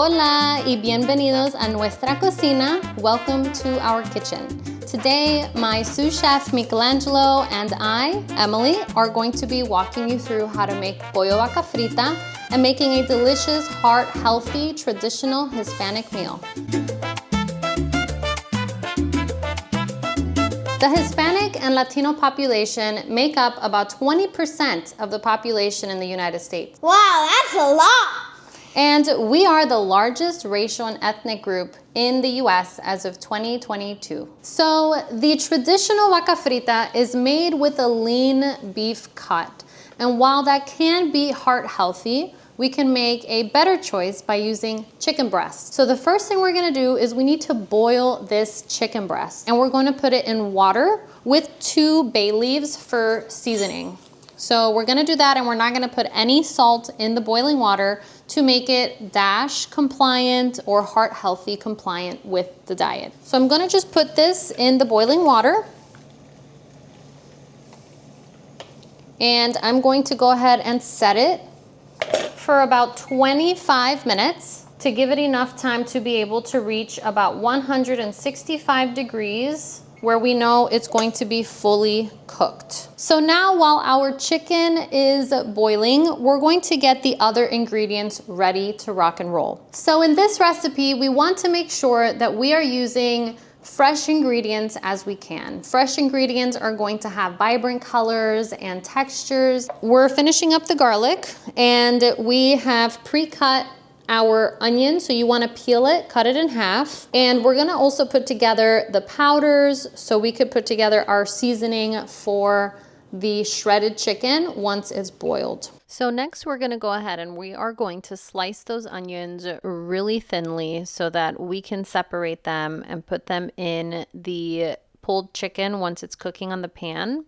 Hola y bienvenidos a nuestra cocina. Welcome to our kitchen. Today, my sous chef Michelangelo and I, Emily, are going to be walking you through how to make Pollo Vaca Frita and making a delicious, heart-healthy, traditional Hispanic meal. The Hispanic and Latino population make up about 20% of the population in the United States. Wow, that's a lot! And we are the largest racial and ethnic group in the US as of 2022. So the traditional vaca frita is made with a lean beef cut. And while that can be heart healthy, we can make a better choice by using chicken breast. So the first thing we're gonna do is we need to boil this chicken breast. And we're gonna put it in water with 2 bay leaves for seasoning. So we're gonna do that, and we're not gonna put any salt in the boiling water to make it DASH compliant or heart healthy compliant with the diet. So I'm gonna just put this in the boiling water. And I'm going to go ahead and set it for about 25 minutes to give it enough time to be able to reach about 165 degrees where we know it's going to be fully cooked. So now while our chicken is boiling, we're going to get the other ingredients ready to rock and roll. So in this recipe, we want to make sure that we are using fresh ingredients as we can. Fresh ingredients are going to have vibrant colors and textures. We're finishing up the garlic, and we have pre-cut our onion, so you want to peel it, cut it in half, and we're gonna also put together the powders so we could put together our seasoning for the shredded chicken once it's boiled. So next we're gonna go ahead and we are going to slice those onions really thinly so that we can separate them and put them in the pulled chicken once it's cooking on the pan.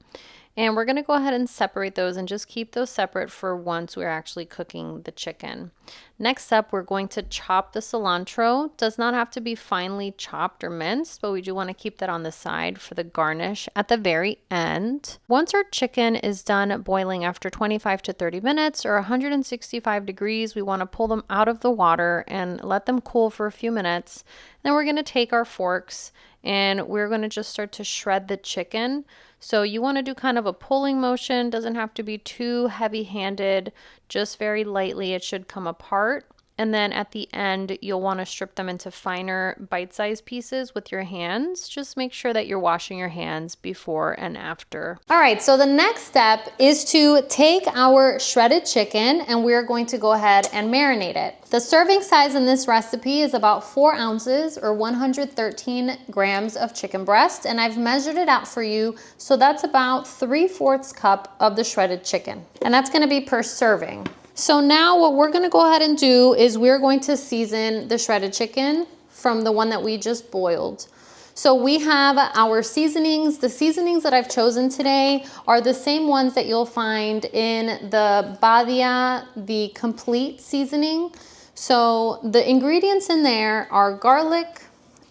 And we're gonna go ahead and separate those and just keep those separate for once we're actually cooking the chicken. Next up, we're going to chop the cilantro. Does not have to be finely chopped or minced, but we do want to keep that on the side for the garnish at the very end. Once our chicken is done boiling after 25 to 30 minutes or 165 degrees, we want to pull them out of the water and let them cool for a few minutes. Then we're going to take our forks and we're going to just start to shred the chicken. So you want to do kind of a pulling motion, doesn't have to be too heavy-handed, just very lightly it should come apart. And then at the end, you'll want to strip them into finer bite-sized pieces with your hands. Just make sure that you're washing your hands before and after. All right, so the next step is to take our shredded chicken and we're going to go ahead and marinate it. The serving size in this recipe is about 4 ounces or 113 grams of chicken breast, and I've measured it out for you. So that's about 3/4 cup of the shredded chicken, and that's gonna be per serving. So now what we're gonna go ahead and do is we're going to season the shredded chicken from the one that we just boiled. So we have our seasonings. The seasonings that I've chosen today are the same ones that you'll find in the Badia, the complete seasoning. So the ingredients in there are garlic,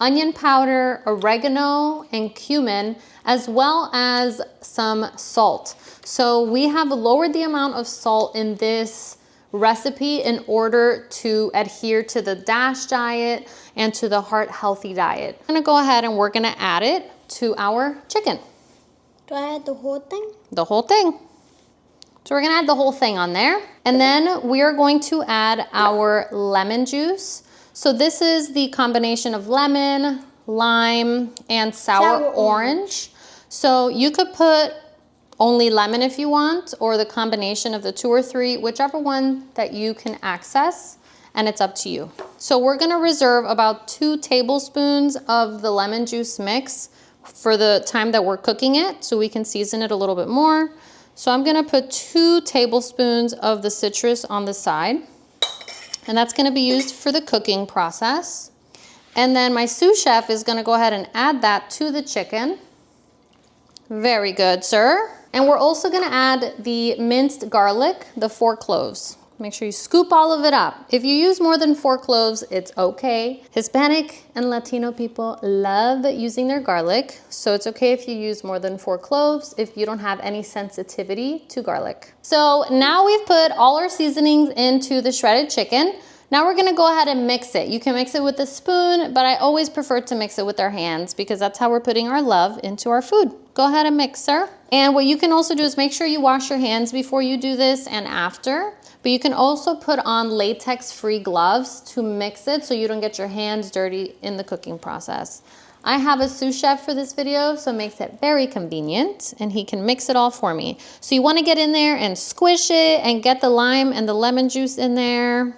onion powder, oregano, and cumin, as well as some salt. So we have lowered the amount of salt in this recipe in order to adhere to the DASH diet and to the heart healthy diet. I'm gonna go ahead and we're gonna add it to our chicken. Do I add the whole thing? The whole thing. So we're gonna add the whole thing on there. And then we are going to add our lemon juice. So this is the combination of lemon, lime, and sour orange. So you could put only lemon if you want, or the combination of the 2 or 3, whichever one that you can access, and it's up to you. So we're gonna reserve about 2 tablespoons of the lemon juice mix for the time that we're cooking it, so we can season it a little bit more. So I'm gonna put 2 tablespoons of the citrus on the side, and that's gonna be used for the cooking process. And then my sous chef is gonna go ahead and add that to the chicken. Very good, sir. And we're also gonna add the minced garlic, the 4 cloves. Make sure you scoop all of it up. If you use more than 4 cloves, it's okay. Hispanic and Latino people love using their garlic, so it's okay if you use more than 4 cloves if you don't have any sensitivity to garlic. So now we've put all our seasonings into the shredded chicken. Now we're gonna go ahead and mix it. You can mix it with a spoon, but I always prefer to mix it with our hands because that's how we're putting our love into our food. Go ahead and mix, sir. And what you can also do is make sure you wash your hands before you do this and after. But you can also put on latex-free gloves to mix it so you don't get your hands dirty in the cooking process. I have a sous chef for this video, so it makes it very convenient, and he can mix it all for me. So you wanna get in there and squish it and get the lime and the lemon juice in there.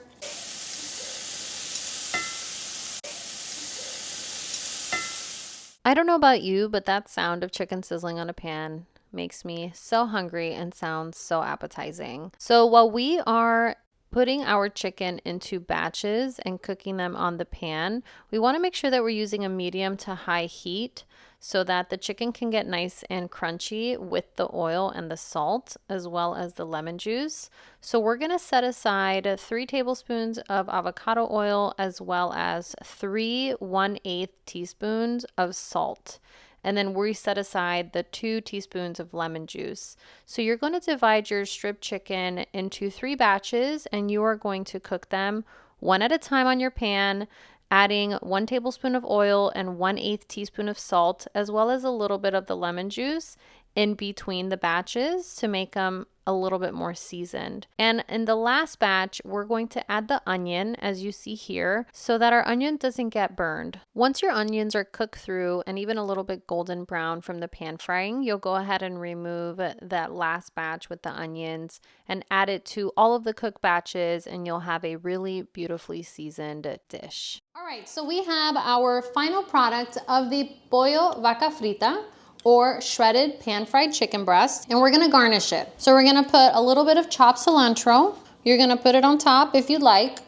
I don't know about you, but that sound of chicken sizzling on a pan makes me so hungry and sounds so appetizing. So while we are putting our chicken into batches and cooking them on the pan, we want to make sure that we're using a medium to high heat so that the chicken can get nice and crunchy with the oil and the salt as well as the lemon juice. So we're going to set aside 3 tablespoons of avocado oil as well as 3 1/8 teaspoons of salt. And then we set aside the 2 teaspoons of lemon juice. So you're going to divide your strip chicken into 3 batches, and you are going to cook them one at a time on your pan, adding 1 tablespoon of oil and 1/8 teaspoon of salt, as well as a little bit of the lemon juice in between the batches to make them a little bit more seasoned. And in the last batch, we're going to add the onion, as you see here, so that our onion doesn't get burned. Once your onions are cooked through and even a little bit golden brown from the pan frying, you'll go ahead and remove that last batch with the onions and add it to all of the cooked batches, and you'll have a really beautifully seasoned dish. All right, so we have our final product of the Pollo Vaca Frita, or shredded pan-fried chicken breast, and we're gonna garnish it. So we're gonna put a little bit of chopped cilantro. You're gonna put it on top if you'd like.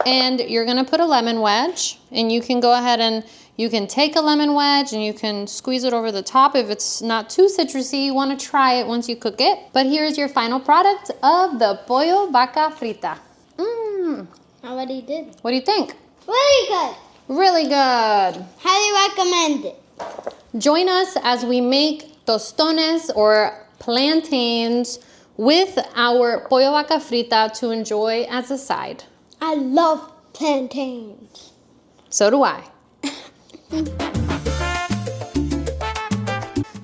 And you're gonna put a lemon wedge, and you can go ahead and you can take a lemon wedge and you can squeeze it over the top. If it's not too citrusy, you wanna try it once you cook it. But here's your final product of the Pollo Vaca Frita. I already did. What do you think? Really good. Really good. Highly recommend it. Join us as we make tostones or plantains with our Pollo Vaca Frita to enjoy as a side. I love plantains. So do I.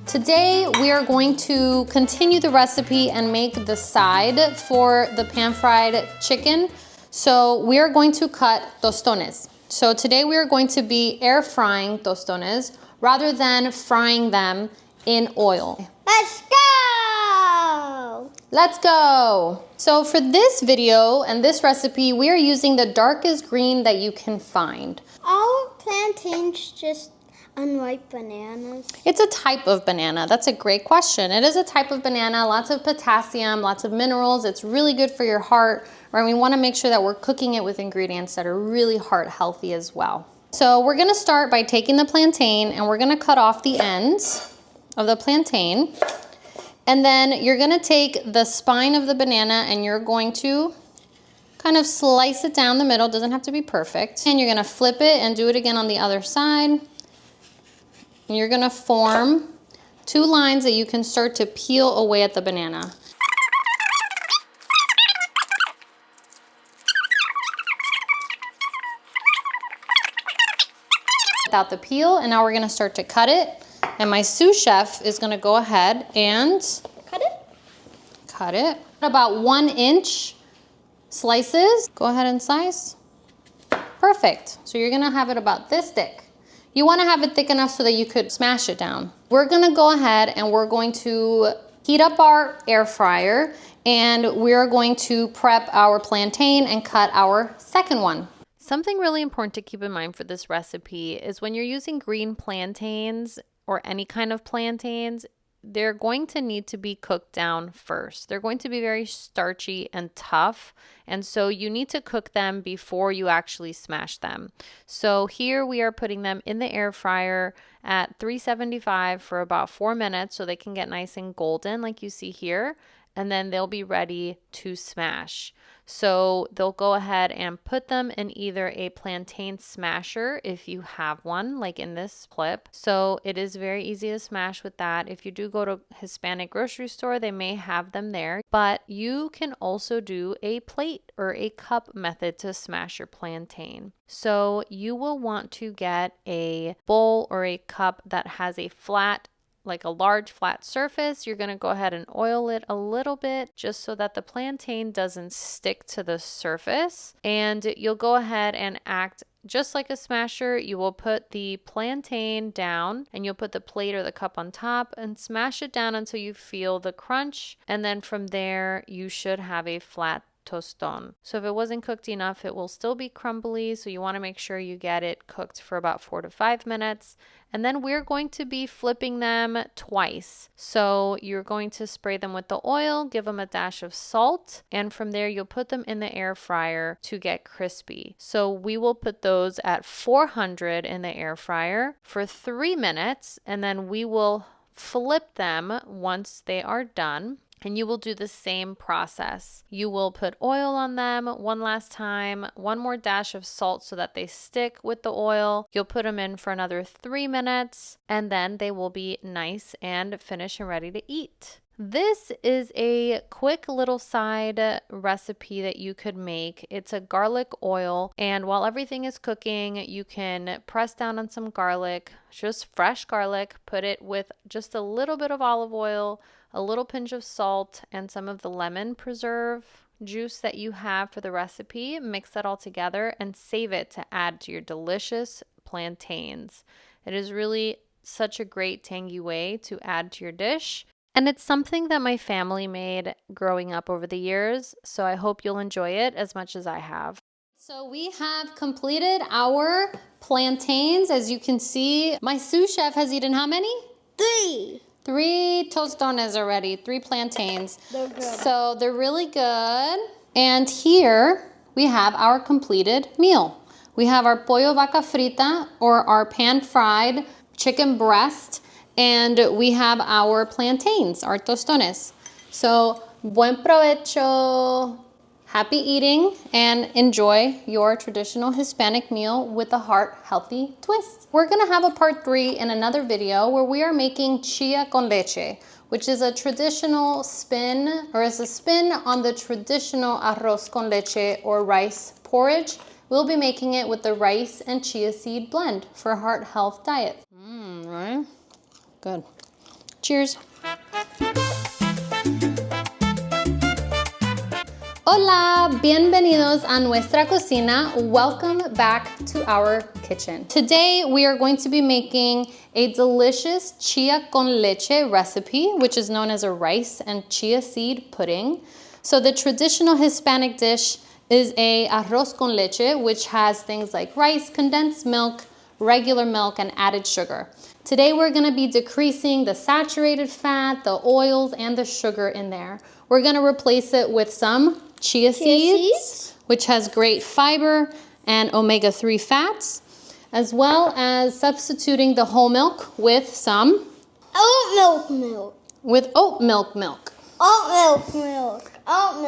Today we are going to continue the recipe and make the side for the pan-fried chicken. So we are going to cut tostones. So today we are going to be air frying tostones rather than frying them in oil. Let's go! Let's go! So for this video and this recipe, we are using the darkest green that you can find. Are plantains just unripe bananas? It's a type of banana. That's a great question. It is a type of banana, lots of potassium, lots of minerals. It's really good for your heart. Right? We want to make sure that we're cooking it with ingredients that are really heart healthy as well. So we're gonna start by taking the plantain and we're gonna cut off the ends of the plantain. And then you're gonna take the spine of the banana and you're going to kind of slice it down the middle. Doesn't have to be perfect. And you're gonna flip it and do it again on the other side. And you're gonna form 2 lines that you can start to peel away at the banana. Without the peel, and now we're gonna start to cut it. And my sous chef is gonna go ahead and cut it. About 1 inch slices. Go ahead and slice. Perfect. So you're gonna have it about this thick. You wanna have it thick enough so that you could smash it down. We're gonna go ahead and we're going to heat up our air fryer, and we're going to prep our plantain and cut our second one. Something really important to keep in mind for this recipe is when you're using green plantains or any kind of plantains, they're going to need to be cooked down first. They're going to be very starchy and tough, and so you need to cook them before you actually smash them. So here we are putting them in the air fryer at 375 for about 4 minutes so they can get nice and golden like you see here. and then they'll be ready to smash. So they'll go ahead and put them in either a plantain smasher if you have one, like in this clip. So it is very easy to smash with that. If you do go to Hispanic grocery store, they may have them there, but you can also do a plate or a cup method to smash your plantain. So you will want to get a bowl or a cup that has a flat, like a large flat surface. You're going to go ahead and oil it a little bit just so that the plantain doesn't stick to the surface. And you'll go ahead and act just like a smasher. You will put the plantain down and you'll put the plate or the cup on top and smash it down until you feel the crunch. And then from there, you should have a flat tostone. So if it wasn't cooked enough, it will still be crumbly. So you want to make sure you get it cooked for about 4 to 5 minutes. And then we're going to be flipping them twice. So you're going to spray them with the oil, give them a dash of salt, and from there you'll put them in the air fryer to get crispy. So we will put those at 400 in the air fryer for 3 minutes, and then we will flip them once they are done. And you will do the same process. You will put oil on them one last time, one more dash of salt so that they stick with the oil. You'll put them in for another 3 minutes, and then they will be nice and finished and ready to eat. This is a quick little side recipe that you could make. It's a garlic oil, and while everything is cooking, you can press down on some garlic, just fresh garlic, put it with just a little bit of olive oil, a little pinch of salt, and some of the lemon preserve juice that you have for the recipe. Mix that all together and save it to add to your delicious plantains. It is really such a great tangy way to add to your dish. And it's something that my family made growing up over the years, so I hope you'll enjoy it as much as I have. So we have completed our plantains. As you can see, my sous chef has eaten how many? 3. 3 tostones already, 3 plantains. They're good. So they're really good. And here we have our completed meal. We have our Pollo Vaca Frita, or our pan-fried chicken breast. And we have our plantains, our tostones. So, buen provecho, happy eating, and enjoy your traditional Hispanic meal with a heart-healthy twist. We're gonna have a part 3 in another video where we are making Chia con leche, which is a traditional spin, or is a spin on the traditional arroz con leche or rice porridge. We'll be making it with the rice and chia seed blend for a heart health diet. Right? Good. Cheers. Hola, bienvenidos a nuestra cocina. Welcome back to our kitchen. Today we are going to be making a delicious chia con leche recipe, which is known as a rice and chia seed pudding. So the traditional Hispanic dish is a arroz con leche, which has things like rice, condensed milk, regular milk, and added sugar. Today we're gonna be decreasing the saturated fat, the oils, and the sugar in there. We're gonna replace it with some chia seeds, which has great fiber and omega-3 fats, as well as substituting the whole milk with some Oat milk. oat milk. Oat milk.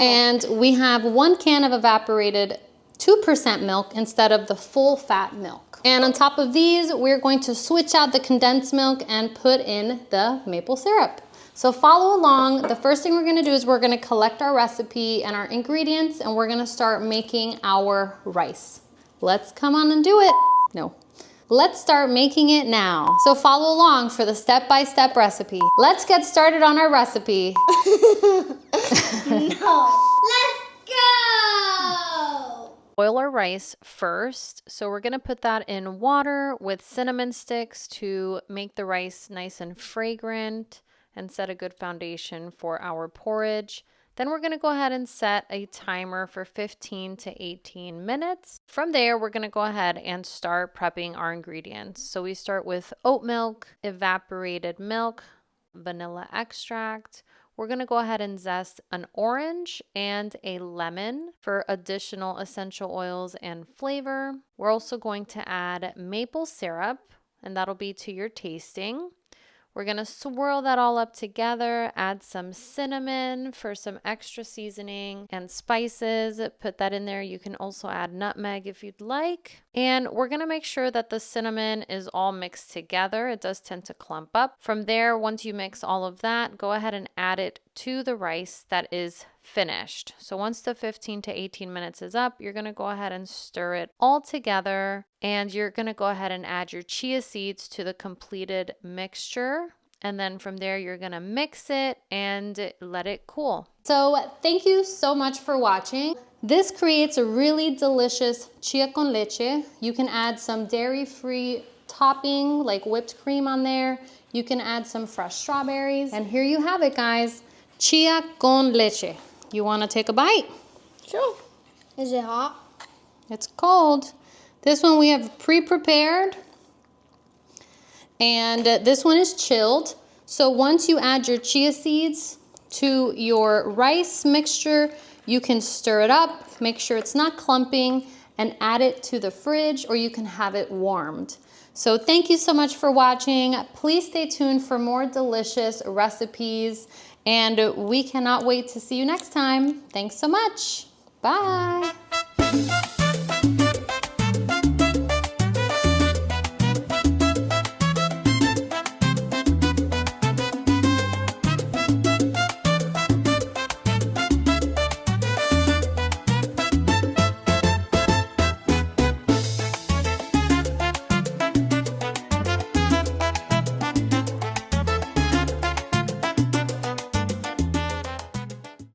And we have 1 can of evaporated 2% milk instead of the full fat milk. And on top of these, we're going to switch out the condensed milk and put in the maple syrup. So follow along. The first thing we're gonna do is we're gonna collect our recipe and our ingredients, and we're gonna start making our rice. Let's come on and do it. No. Let's start making it now. So follow along for the step-by-step recipe. Let's get started on our recipe. No. Let's go. Boil our rice first. So we're gonna put that in water with cinnamon sticks to make the rice nice and fragrant and set a good foundation for our porridge. Then we're gonna go ahead and set a timer for 15 to 18 minutes. From there, we're gonna go ahead and start prepping our ingredients. So we start with oat milk, evaporated milk, vanilla extract. We're gonna go ahead and zest an orange and a lemon for additional essential oils and flavor. We're also going to add maple syrup, and that'll be to your tasting. We're gonna swirl that all up together, add some cinnamon for some extra seasoning and spices. Put that in there. You can also add nutmeg if you'd like. And we're gonna make sure that the cinnamon is all mixed together. It does tend to clump up. From there, once you mix all of that, go ahead and add it to the rice that is finished. So once the 15 to 18 minutes is up, you're gonna go ahead and stir it all together, and you're gonna go ahead and add your chia seeds to the completed mixture. And then from there, you're gonna mix it and let it cool. So thank you so much for watching. This creates a really delicious chia con leche. You can add some dairy-free topping like whipped cream on there. You can add some fresh strawberries. And here you have it, guys. Chia con leche. You want to take a bite? Sure. Is it hot? It's cold. This one we have pre-prepared. And this one is chilled. So once you add your chia seeds to your rice mixture, you can stir it up, make sure it's not clumping, and add it to the fridge, or you can have it warmed. So thank you so much for watching. Please stay tuned for more delicious recipes, and we cannot wait to see you next time. Thanks so much. Bye.